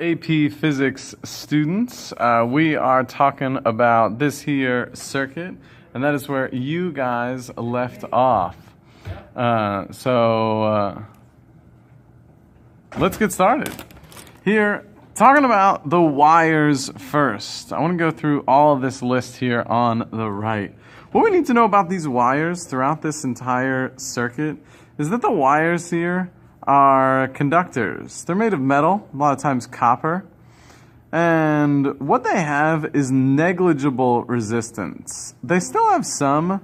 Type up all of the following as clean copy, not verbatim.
AP Physics students, we are talking about this here circuit, and that is where you guys left off. Let's get started. Here, talking about the wires first. I want to go through all of this list here on the right. What we need to know about these wires throughout this entire circuit is that the wires here are conductors. They're made of metal, a lot of times copper, and what they have is negligible resistance. They still have some.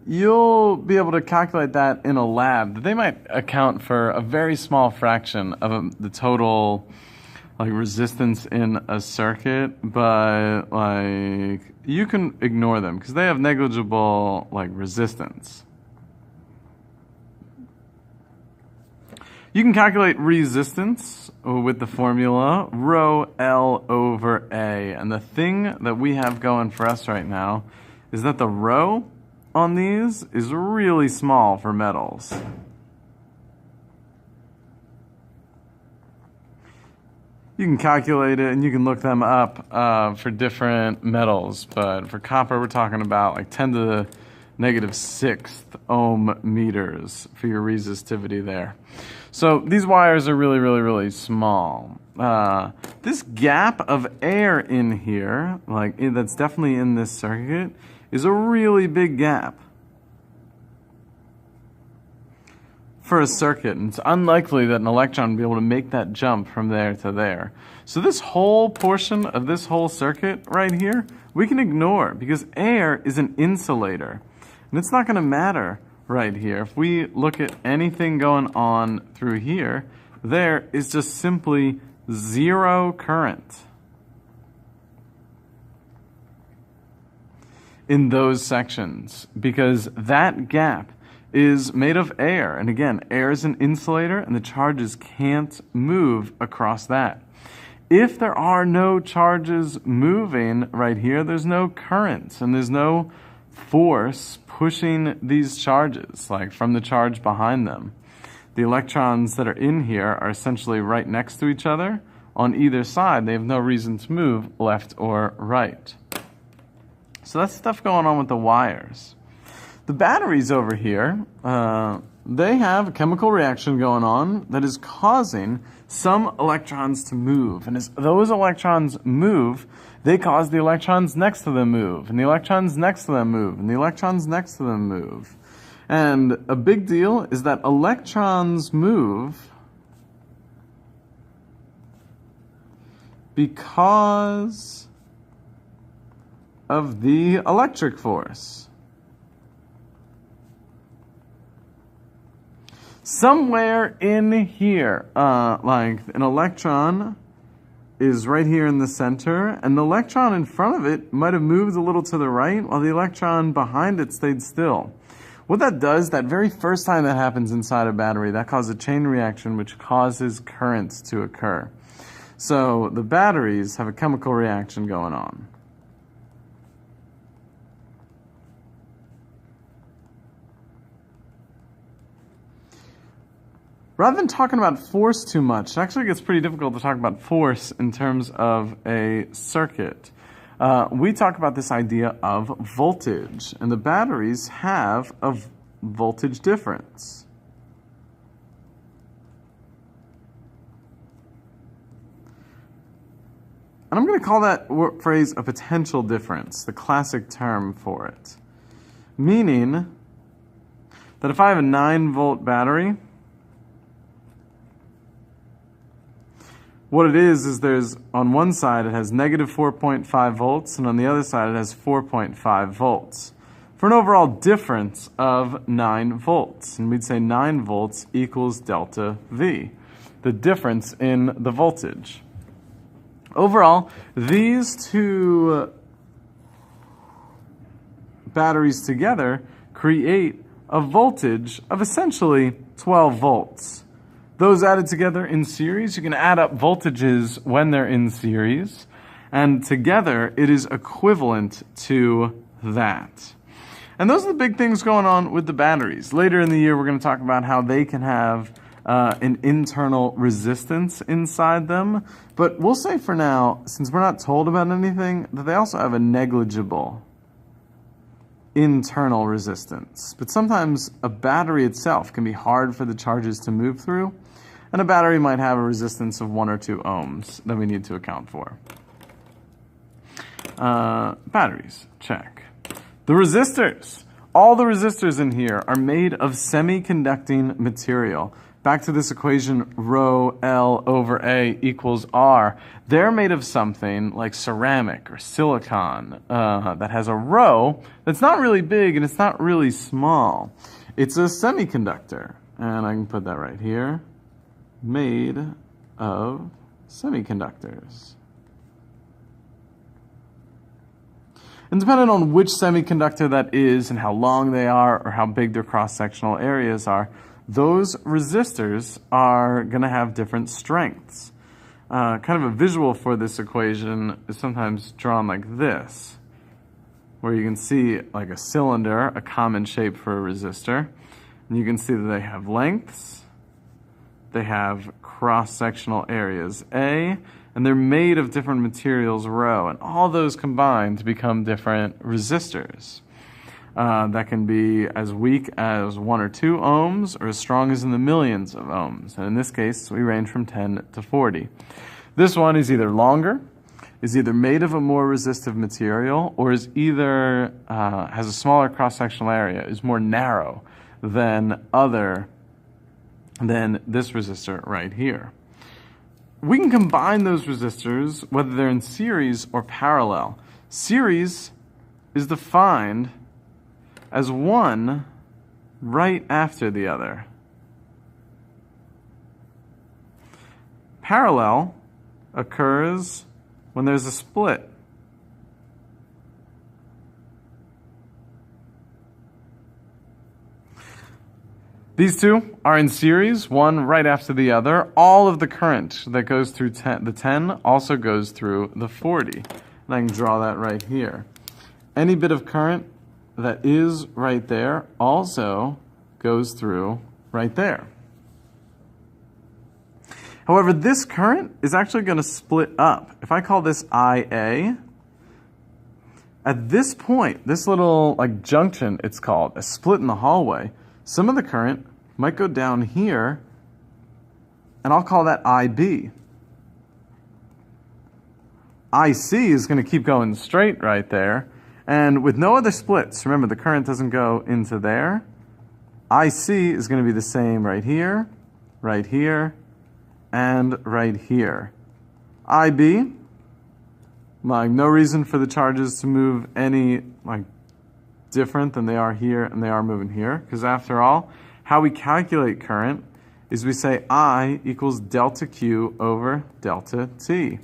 You'll be able to calculate that in a lab. They might account for a very small fraction of the total resistance in a circuit, but you can ignore them because they have negligible resistance. You can calculate resistance with the formula rho L over A. And the thing that we have going for us right now is that the rho on these is really small for metals. You can calculate it and you can look them up for different metals. But for copper, we're talking about 10 to the negative 6th ohm meters for your resistivity there. So these wires are really, really, really small. This gap of air in here, that's definitely in this circuit, is a really big gap for a circuit. And it's unlikely that an electron will be able to make that jump from there to there. So this whole portion of this whole circuit right here, we can ignore because air is an insulator. And it's not going to matter right here. If we look at anything going on through here, there is just simply zero current in those sections because that gap is made of air. And again, air is an insulator and the charges can't move across that. If there are no charges moving right here, there's no current and there's no force pushing these charges, from the charge behind them. The electrons that are in here are essentially right next to each other. On either side, they have no reason to move left or right. So that's stuff going on with the wires. The batteries over here, they have a chemical reaction going on that is causing some electrons to move. And as those electrons move, they cause the electrons next to them move, and the electrons next to them move, and the electrons next to them move. And a big deal is that electrons move because of the electric force. Somewhere in here, an electron is right here in the center, and the electron in front of it might have moved a little to the right while the electron behind it stayed still. What that does, that very first time that happens inside a battery, that causes a chain reaction which causes currents to occur. So the batteries have a chemical reaction going on. Rather than talking about force too much, it actually gets pretty difficult to talk about force in terms of a circuit. We talk about this idea of voltage, and the batteries have a voltage difference. And I'm going to call that phrase a potential difference, the classic term for it. Meaning that if I have a 9-volt battery, what it is there's, on one side it has negative 4.5 volts, and on the other side it has 4.5 volts, for an overall difference of 9 volts. And we'd say 9 volts equals delta V, the difference in the voltage. Overall, these two batteries together create a voltage of essentially 12 volts. Those added together in series, you can add up voltages when they're in series, and together it is equivalent to that. And those are the big things going on with the batteries. Later in the year, we're going to talk about how they can have an internal resistance inside them. But we'll say for now, since we're not told about anything, that they also have a negligible internal resistance. But sometimes a battery itself can be hard for the charges to move through, and a battery might have a resistance of 1 or 2 ohms that we need to account for. Batteries, check. The resistors. All the resistors in here are made of semiconducting material. Back to this equation, rho L over A equals R. They're made of something like ceramic or silicon that has a rho that's not really big and it's not really small. It's a semiconductor, and I can put that right here, made of semiconductors. And depending on which semiconductor that is and how long they are or how big their cross-sectional areas are, those resistors are going to have different strengths. Kind of a visual for this equation is sometimes drawn like this, where you can see like a cylinder, a common shape for a resistor, and you can see that they have lengths, they have cross-sectional areas A, and they're made of different materials rho, and all those combine to become different resistors. That can be as weak as 1 or 2 ohms or as strong as in the millions of ohms. And in this case, we range from 10 to 40. This one is either longer, is either made of a more resistive material, or is either has a smaller cross-sectional area, is more narrow than this resistor right here. We can combine those resistors whether they're in series or parallel. Series is defined as one right after the other. Parallel occurs when there's a split. These two are in series, one right after the other. All of the current that goes through the 10 also goes through the 40. And I can draw that right here. Any bit of current that is right there also goes through right there. However, this current is actually going to split up. If I call this IA, at this point, this little like junction, it's called, a split in the hallway, some of the current might go down here, and I'll call that IB. IC is going to keep going straight right there, and with no other splits, remember the current doesn't go into there, IC is going to be the same right here, and right here. IB, like no reason for the charges to move any like different than they are here and they are moving here, because after all, how we calculate current is we say I equals delta Q over delta T.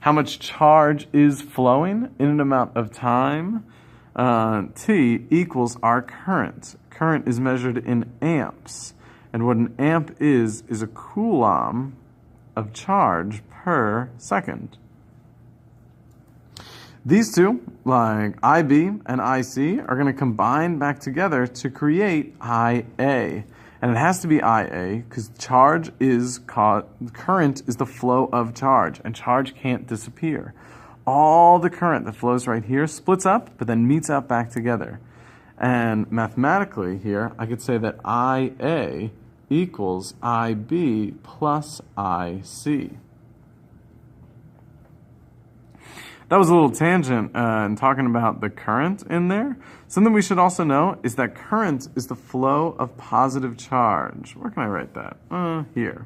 How much charge is flowing in an amount of time? T equals our current. Current is measured in amps. And what an amp is a coulomb of charge per second. These two, like IB and IC, are going to combine back together to create IA. And it has to be IA because current is the flow of charge, and charge can't disappear. All the current that flows right here splits up, but then meets up back together. And mathematically here, I could say that IA equals IB plus IC. That was a little tangent in talking about the current in there. Something we should also know is that current is the flow of positive charge. Where can I write that? Here.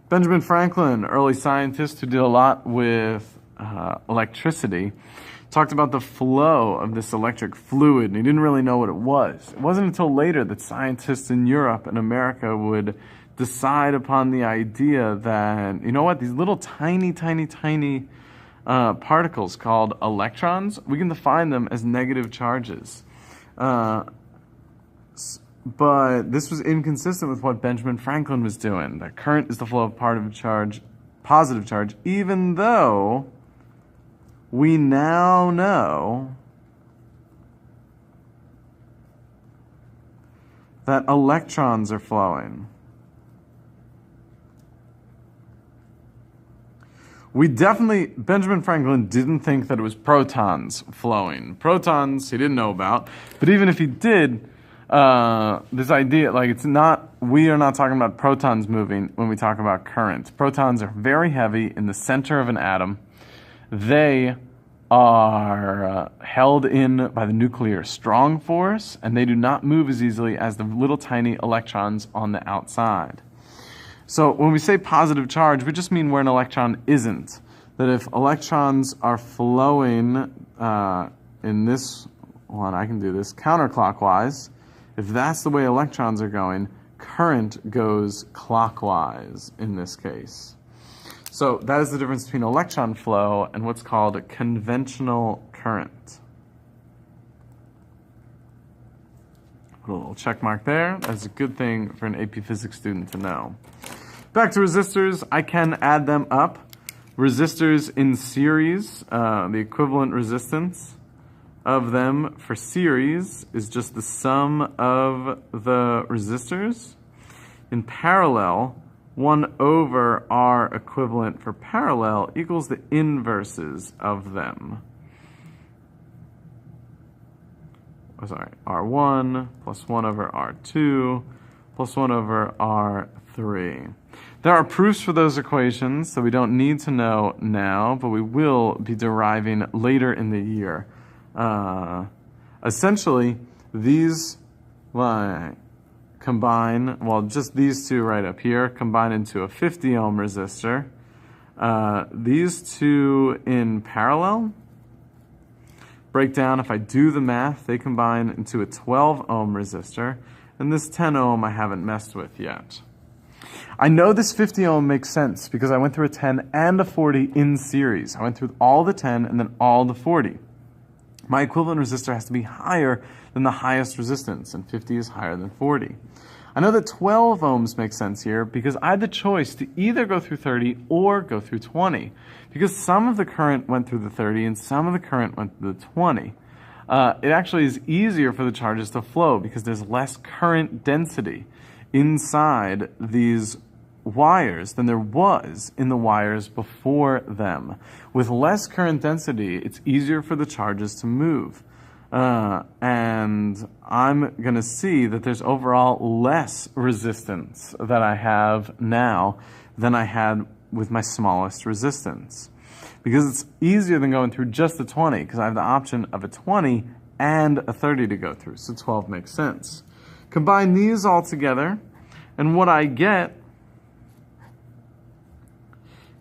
Benjamin Franklin, early scientist who did a lot with electricity, talked about the flow of this electric fluid, and he didn't really know what it was. It wasn't until later that scientists in Europe and America would decide upon the idea that, you know what, these little tiny particles called electrons, we can define them as negative charges. But this was inconsistent with what Benjamin Franklin was doing. That current is the flow of positive charge, even though we now know that electrons are flowing. Benjamin Franklin didn't think that it was protons flowing. Protons he didn't know about, but even if he did, this idea, like we are not talking about protons moving when we talk about current. Protons are very heavy in the center of an atom. They are held in by the nuclear strong force, and they do not move as easily as the little tiny electrons on the outside. So when we say positive charge, we just mean where an electron isn't. That if electrons are flowing in this one, I can do this, counterclockwise, if that's the way electrons are going, current goes clockwise in this case. So that is the difference between electron flow and what's called a conventional current. Put a little check mark there. That's a good thing for an AP Physics student to know. Back to resistors, I can add them up. Resistors in series, the equivalent resistance of them for series is just the sum of the resistors. In parallel, 1 over R equivalent for parallel equals the inverses of them. R1 plus 1 over R2 plus 1 over R3. There are proofs for those equations, so we don't need to know now, but we will be deriving later in the year. Essentially, these combine, well, just these two right up here combine into a 50 ohm resistor. These two in parallel break down, if I do the math, they combine into a 12 ohm resistor, and this 10 ohm I haven't messed with yet. I know this 50 ohm makes sense because I went through a 10 and a 40 in series. I went through all the 10 and then all the 40. My equivalent resistor has to be higher than the highest resistance, and 50 is higher than 40. I know that 12 ohms makes sense here because I had the choice to either go through 30 or go through 20, because some of the current went through the 30 and some of the current went through the 20. It actually is easier for the charges to flow because there's less current density inside these wires than there was in the wires before them. With less current density, it's easier for the charges to move. And I'm going to see that there's overall less resistance that I have now than I had with my smallest resistance. Because it's easier than going through just the 20, because I have the option of a 20 and a 30 to go through, so 12 makes sense. Combine these all together, and what I get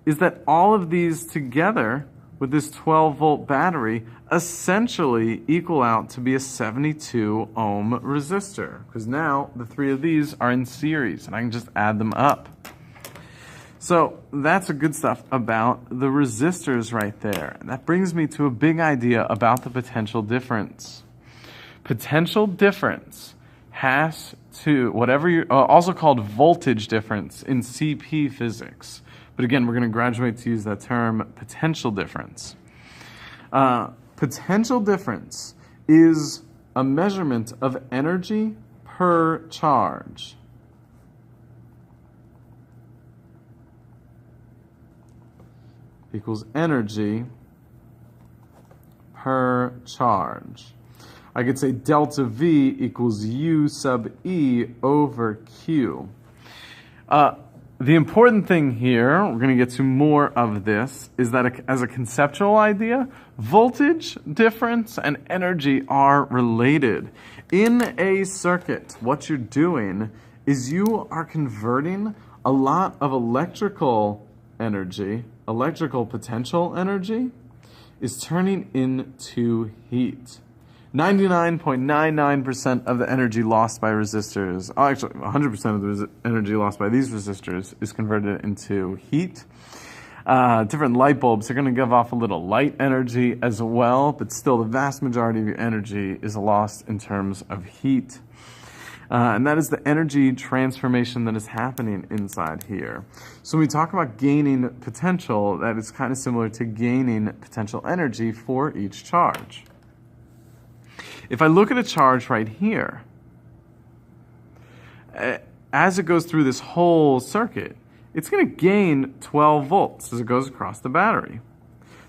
is that all of these together with this 12-volt battery essentially equal out to be a 72 ohm resistor, because now the three of these are in series and I can just add them up. So that's the good stuff about the resistors right there. And that brings me to a big idea about the potential difference. Potential difference has to, also called voltage difference in CP physics. But again, we're going to graduate to use that term, potential difference. Potential difference is a measurement of energy per charge. Equals energy per charge. I could say delta V equals U sub E over Q. The important thing here, we're going to get to more of this, is that as a conceptual idea, voltage difference and energy are related. In a circuit, what you're doing is you are converting a lot of electrical energy, electrical potential energy, is turning into heat. 99.99% of the energy lost by resistors, actually 100% of the energy lost by these resistors is converted into heat. Different light bulbs are going to give off a little light energy as well, but still the vast majority of your energy is lost in terms of heat. And that is the energy transformation that is happening inside here. So when we talk about gaining potential, that is kind of similar to gaining potential energy for each charge. If I look at a charge right here, as it goes through this whole circuit, it's going to gain 12 volts as it goes across the battery.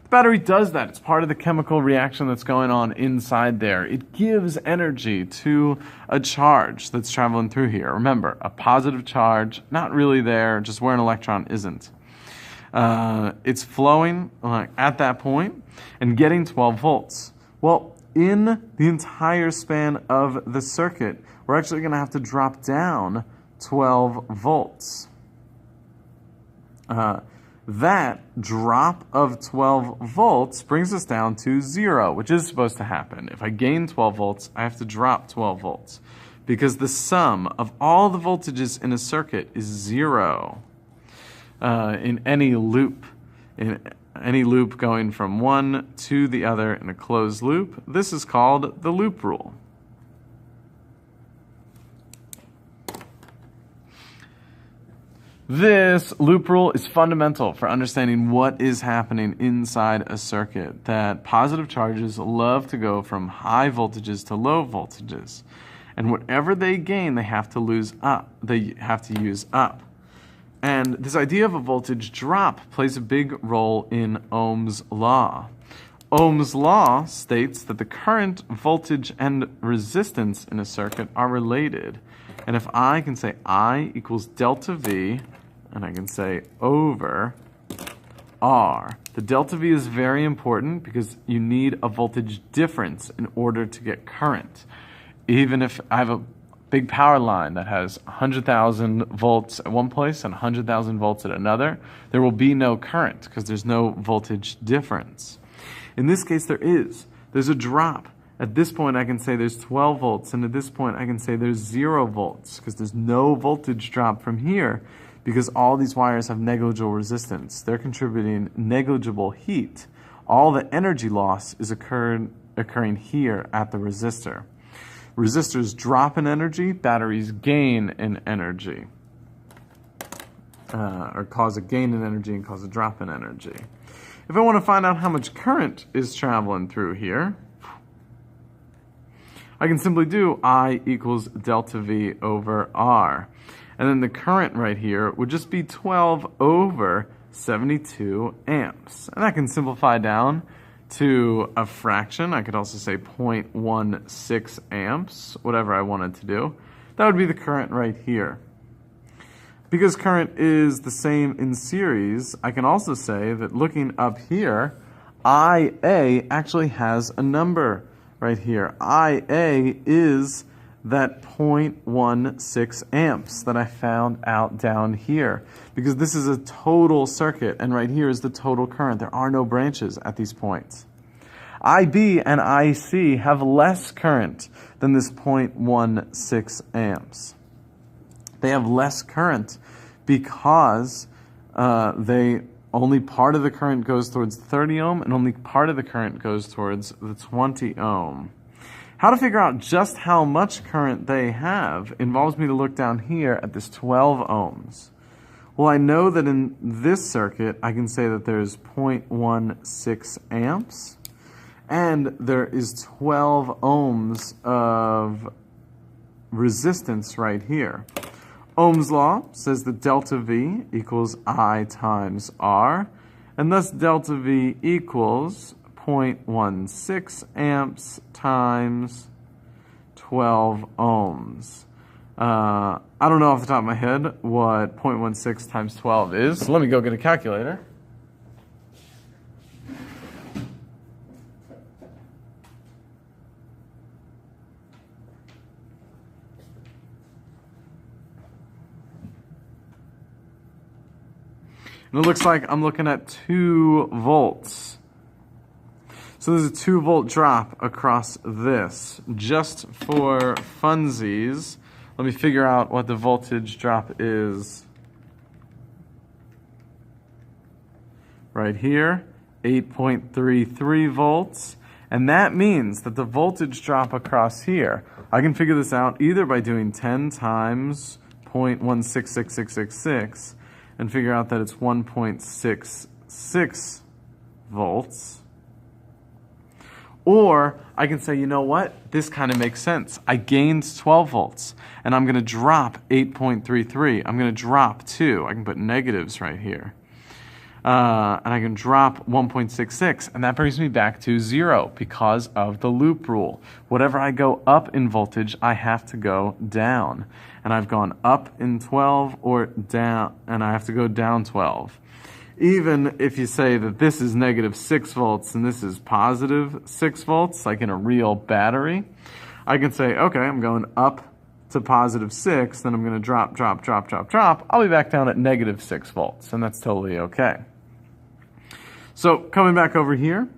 The battery does that. It's part of the chemical reaction that's going on inside there. It gives energy to a charge that's traveling through here. Remember, a positive charge, not really there, just where an electron isn't. It's flowing at that point and getting 12 volts. Well, in the entire span of the circuit, we're actually going to have to drop down 12 volts. That drop of 12 volts brings us down to 0, which is supposed to happen. If I gain 12 volts, I have to drop 12 volts because the sum of all the voltages in a circuit is 0 in any loop. In any loop going from one to the other in a closed loop, this is called the loop rule. This loop rule is fundamental for understanding what is happening inside a circuit, that positive charges love to go from high voltages to low voltages. And whatever they gain, they have to use up. And this idea of a voltage drop plays a big role in Ohm's law. Ohm's law states that the current, voltage, and resistance in a circuit are related. And if I can say I equals delta V, and I can say over R. The delta V is very important because you need a voltage difference in order to get current. Even if I have a big power line that has 100,000 volts at one place and 100,000 volts at another, there will be no current because there's no voltage difference. In this case, there is. There's a drop. At this point, I can say there's 12 volts, and at this point, I can say there's 0 volts because there's no voltage drop from here because all these wires have negligible resistance. They're contributing negligible heat. All the energy loss is occurring here at the resistor. Resistors drop in energy, batteries gain in energy, or cause a gain in energy and cause a drop in energy. If I want to find out how much current is traveling through here, I can simply do I equals delta V over R. And then the current right here would just be 12 over 72 amps. And that can simplify down to a fraction. I could also say 0.16 amps, whatever I wanted to do. That would be the current right here. Because current is the same in series, I can also say that looking up here, IA actually has a number right here. IA is that 0.16 amps that I found out down here. Because this is a total circuit, and right here is the total current. There are no branches at these points. IB and IC have less current than this 0.16 amps. They have less current because only part of the current goes towards 30 ohm and only part of the current goes towards the 20 ohm. How to figure out just how much current they have involves me to look down here at this 12 ohms. Well, I know that in this circuit, I can say that there's 0.16 amps, and there is 12 ohms of resistance right here. Ohm's law says that delta V equals I times R, and thus delta V equals 0.16 amps times 12 ohms. I don't know off the top of my head what 0.16 times 12 is. So let me go get a calculator. And it looks like I'm looking at 2 volts. So there's a 2 volt drop across this. Just for funsies, let me figure out what the voltage drop is. Right here, 8.33 volts. And that means that the voltage drop across here, I can figure this out either by doing 10 times 0.166666 and figure out that it's 1.66 volts. Or I can say, you know what? This kind of makes sense. I gained 12 volts, and I'm going to drop 8.33. I'm going to drop 2. I can put negatives right here. And I can drop 1.66, and that brings me back to 0 because of the loop rule. Whatever I go up in voltage, I have to go down. And I've gone up in 12 or down, and I have to go down 12. Even if you say that this is negative 6 volts and this is positive 6 volts, like in a real battery, I can say, okay, I'm going up to positive 6, then I'm going to drop. I'll be back down at negative 6 volts, and that's totally okay. So coming back over here,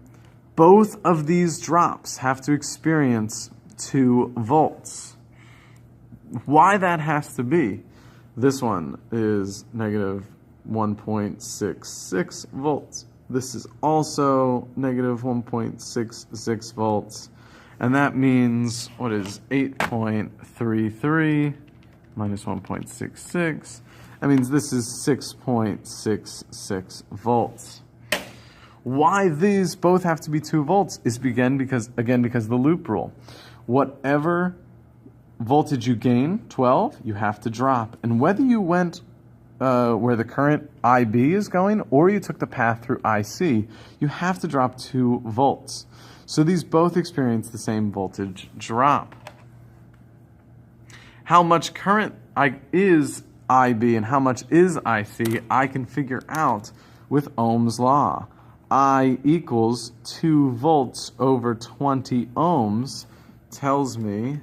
both of these drops have to experience 2 volts. Why that has to be, this one is negative 1.66 volts. This is also negative 1.66 volts. And that means, what is 8.33 minus 1.66? That means this is 6.66 volts. Why these both have to be 2 volts is because of the loop rule. Whatever voltage you gain, 12, you have to drop. And whether you went where the current IB is going, or you took the path through IC, you have to drop 2 volts. So these both experience the same voltage drop. How much current is IB and how much is IC, I can figure out with Ohm's law. I equals 2 volts over 20 ohms tells me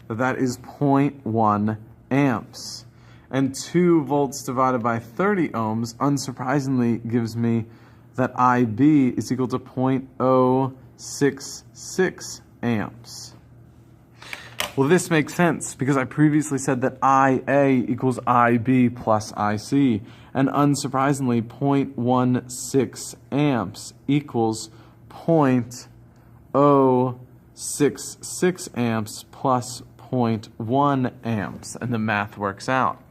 that that is 0.1 amps. And 2 volts divided by 30 ohms, unsurprisingly, gives me that IB is equal to 0.066 amps. Well, this makes sense because I previously said that IA equals IB plus IC. And unsurprisingly, 0.16 amps equals 0.066 amps plus 0.1 amps. And the math works out.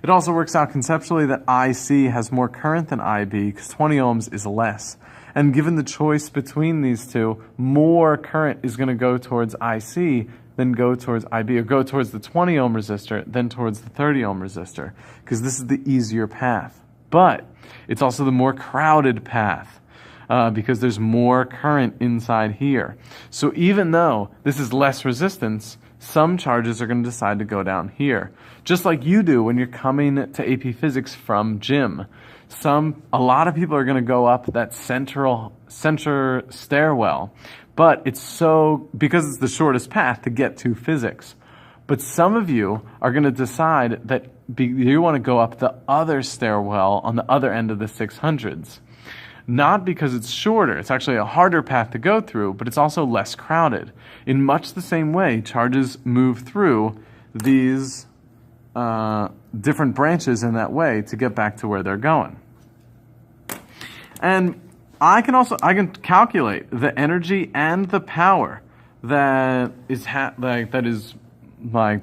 It also works out conceptually that IC has more current than IB because 20 ohms is less. And given the choice between these two, more current is going to go towards IC than go towards IB, or go towards the 20 ohm resistor than towards the 30 ohm resistor, because this is the easier path. But it's also the more crowded path because there's more current inside here. So even though this is less resistance, some charges are going to decide to go down here. Just like you do when you're coming to AP Physics from gym. A lot of people are going to go up that center stairwell, but because it's the shortest path to get to physics. But some of you are going to decide that you want to go up the other stairwell on the other end of the 600s. Not because it's shorter, it's actually a harder path to go through, but it's also less crowded. In much the same way, charges move through these different branches in that way to get back to where they're going. And I can calculate the energy and the power that is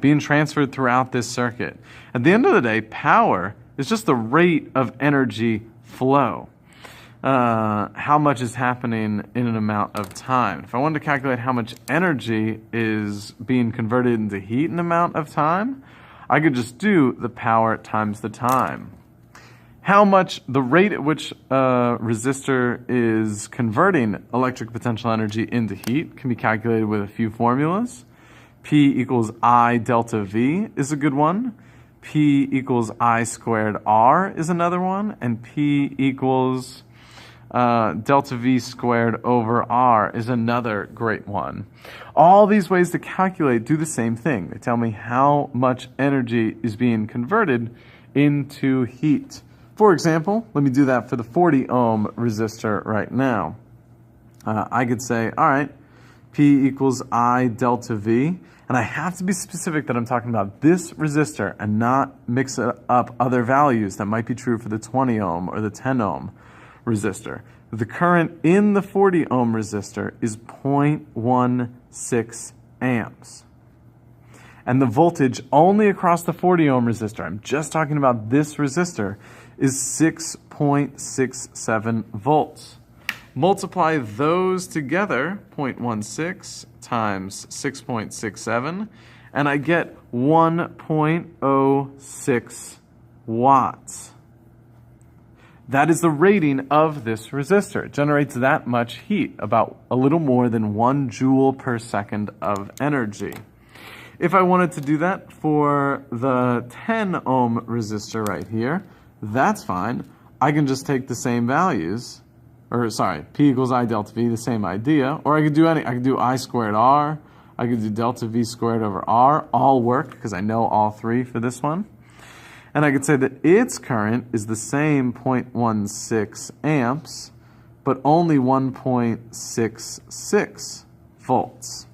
being transferred throughout this circuit. At the end of the day, power is just the rate of energy flow. How much is happening in an amount of time. If I wanted to calculate how much energy is being converted into heat in an amount of time, I could just do the power times the time. The rate at which a resistor is converting electric potential energy into heat can be calculated with a few formulas. P equals I delta V is a good one. P equals I squared R is another one. And P equals delta V squared over R is another great one. All these ways to calculate do the same thing. They tell me how much energy is being converted into heat. For example, let me do that for the 40 ohm resistor right now. I could say, all right, P equals I delta V, and I have to be specific that I'm talking about this resistor and not mix up other values that might be true for the 20 ohm or the 10 ohm resistor. the current in the 40 ohm resistor is 0.16 amps. And the voltage only across the 40 ohm resistor, I'm just talking about this resistor, is 6.67 volts. Multiply those together, 0.16 times 6.67, and I get 1.06 watts. That is the rating of this resistor. It generates that much heat, about a little more than 1 joule per second of energy. If I wanted to do that for the 10 ohm resistor right here, that's fine. I can just take the same values, or sorry, P equals I delta V, the same idea, or I could do I could do I squared R, I could do delta V squared over R, all work because I know all three for this one. And I could say that its current is the same 0.16 amps, but only 1.66 volts.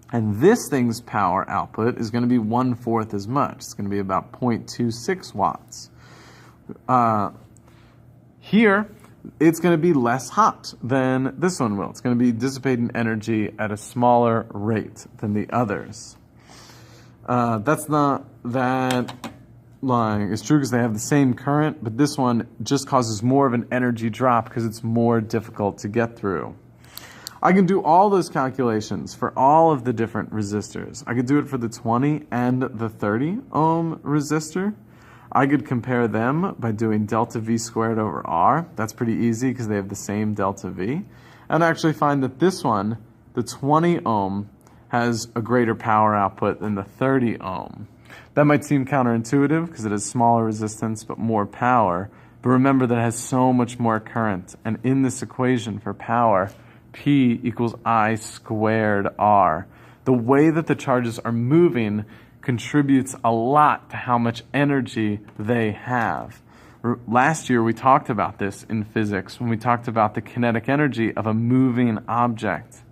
And this thing's power output is going to be 1/4 as much. It's going to be about 0.26 watts. Here, it's going to be less hot than this one will. It's going to be dissipating energy at a smaller rate than the others. That's not that lying. It's true because they have the same current, but this one just causes more of an energy drop because it's more difficult to get through. I can do all those calculations for all of the different resistors. I could do it for the 20 and the 30 ohm resistor. I could compare them by doing delta V squared over R. That's pretty easy because they have the same delta V. And actually find that this one, the 20 ohm, has a greater power output than the 30 ohm. That might seem counterintuitive because it has smaller resistance but more power. But remember that it has so much more current. And in this equation for power, P equals I squared R. The way that the charges are moving contributes a lot to how much energy they have. Last year we talked about this in physics when we talked about the kinetic energy of a moving object.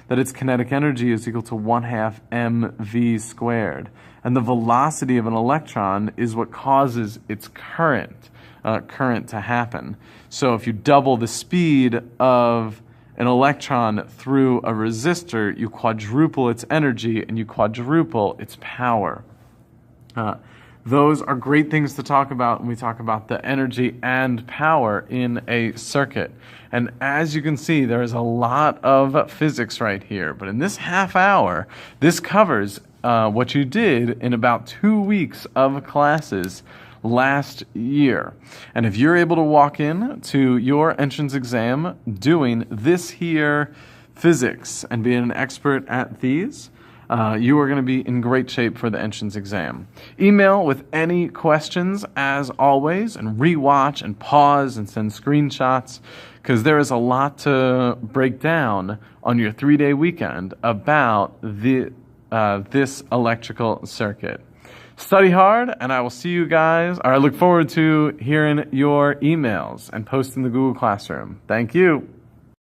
That its kinetic energy is equal to 1/2 mv squared. And the velocity of an electron is what causes its current to happen. So if you double the speed of an electron through a resistor, you quadruple its energy and you quadruple its power. Those are great things to talk about when we talk about the energy and power in a circuit. And as you can see, there is a lot of physics right here. But in this half hour, this covers what you did in about 2 weeks of classes last year. And if you're able to walk in to your entrance exam doing this here physics and being an expert at these, you are going to be in great shape for the entrance exam. Email with any questions as always, and rewatch and pause and send screenshots because there is a lot to break down on your 3-day weekend about this electrical circuit. Study hard, and I will see you guys, or I look forward to hearing your emails and posting the Google Classroom. Thank you.